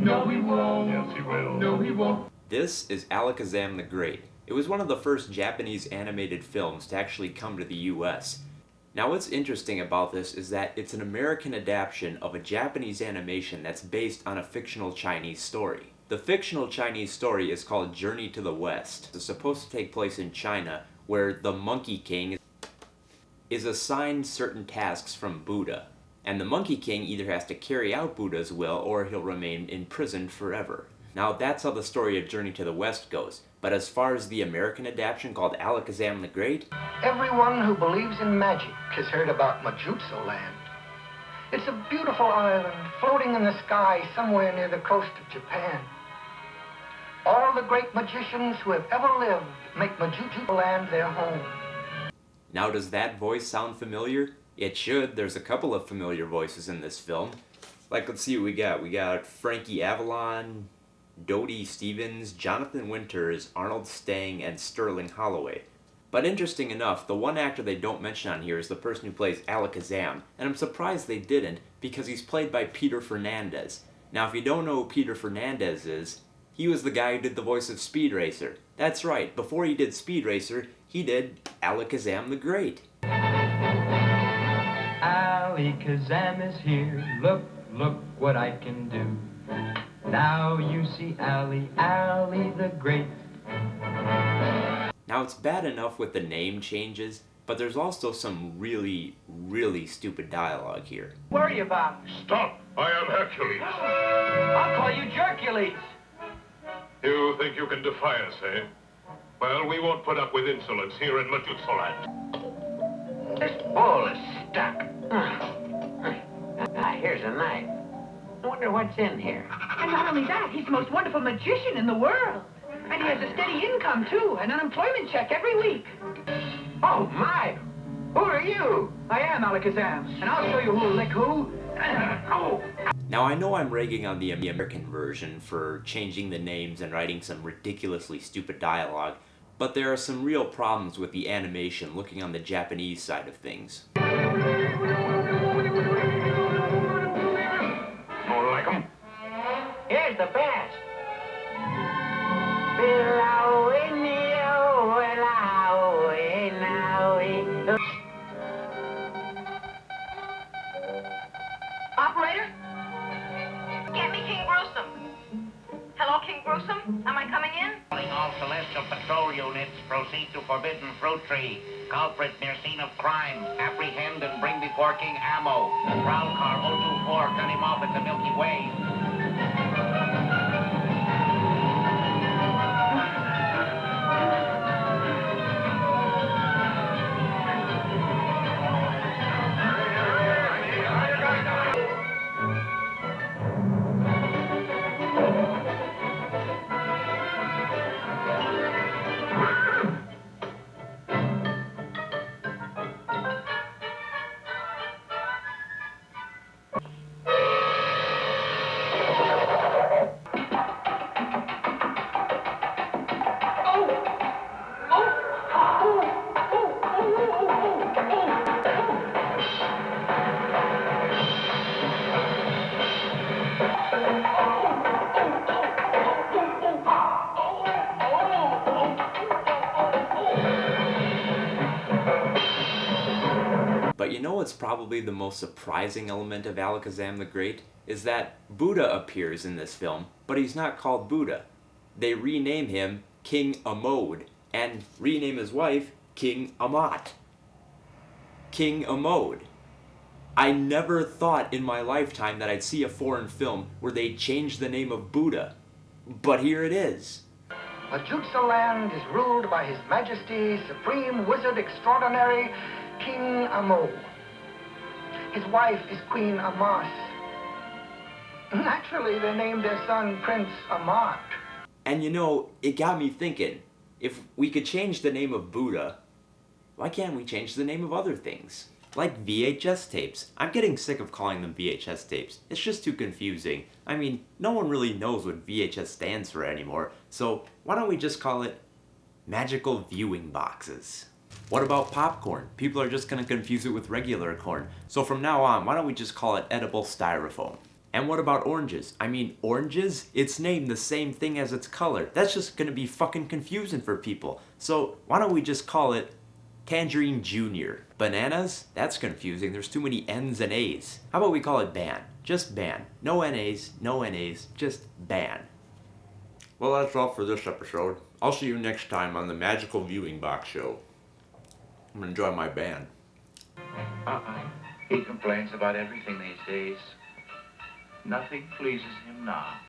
No, he won't. Yes, he will. No, he won't. This is Alakazam the Great. It was one of the first Japanese animated films to actually come to the US. Now what's interesting about this is that it's an American adaptation of a Japanese animation that's based on a fictional Chinese story. The fictional Chinese story is called Journey to the West. It's supposed to take place in China, where the Monkey King is assigned certain tasks from Buddha. And the Monkey King either has to carry out Buddha's will or he'll remain imprisoned forever. Now that's how the story of Journey to the West goes. But as far as the American adaptation called Alakazam the Great, everyone who believes in magic has heard about Majutsu Land. It's a beautiful island floating in the sky somewhere near the coast of Japan. All the great magicians who have ever lived make Majutsu Land their home. now does that voice sound familiar? It should. There's a couple of familiar voices in this film. Like, let's see what we got. We got Frankie Avalon, Dodie Stevens, Jonathan Winters, Arnold Stang, and Sterling Holloway. But interesting enough, the one actor they don't mention on here is the person who plays Alakazam, and I'm surprised they didn't, because he's played by Peter Fernandez. Now if you don't know who Peter Fernandez is, he was the guy who did the voice of Speed Racer. That's right, before he did Speed Racer, he did Alakazam the Great. Alakazam is here. Look, look what I can do. Now you see Ali the Great. Now it's bad enough with the name changes, but there's also some really, really stupid dialogue here. Where are you, Bob? Stop! I am Hercules. I'll call you Jercules. You think you can defy us, eh? Well, we won't put up with insolence here in Majutsu Land. This bowl is stuck. Here's a knife. I wonder what's in here. And not only that, he's the most wonderful magician in the world. And he has a steady income, too, an unemployment check every week. Oh, my! Who are you? I am Alakazam, and I'll show you who'll lick who. Oh! Now I know I'm ragging on the American version for changing the names and writing some ridiculously stupid dialogue, but there are some real problems with the animation looking on the Japanese side of things. Don't like 'em? Here's the best. Operator? Get me King Gruesome. Hello, King Gruesome? Am I coming in? Calling all celestial patrol units. Proceed to Forbidden Fruit Tree. Culprit near scene of crime. Apprehend and bring before King Ammo. Prowl car 024. Cut him off at the Milky Way. But you know what's probably the most surprising element of Alakazam the Great? Is that Buddha appears in this film, but he's not called Buddha. They rename him King Amode, and rename his wife King Amat. King Amode. I never thought in my lifetime that I'd see a foreign film where they changed the name of Buddha. But here it is. Majutsu Land is ruled by His Majesty, Supreme Wizard Extraordinary, King Amo. His wife is Queen Amas. Naturally, they named their son Prince Amat. And you know, it got me thinking, if we could change the name of Buddha, why can't we change the name of other things? Like VHS tapes. I'm getting sick of calling them VHS tapes. It's just too confusing. I mean, no one really knows what VHS stands for anymore, so why don't we just call it Magical Viewing Boxes? What about popcorn? People are just gonna confuse it with regular corn. So from now on, why don't we just call it Edible Styrofoam? And what about oranges? I mean, oranges? It's named the same thing as its color. That's just gonna be fucking confusing for people. So why don't we just call it Tangerine Junior? Bananas? That's confusing. There's too many N's and A's. How about we call it ban? Just ban. No NA's, no NA's, just ban. Well, that's all for this episode. I'll see you next time on the Magical Viewing Box Show. I'm gonna enjoy my ban. He complains about everything these days. Nothing pleases him now.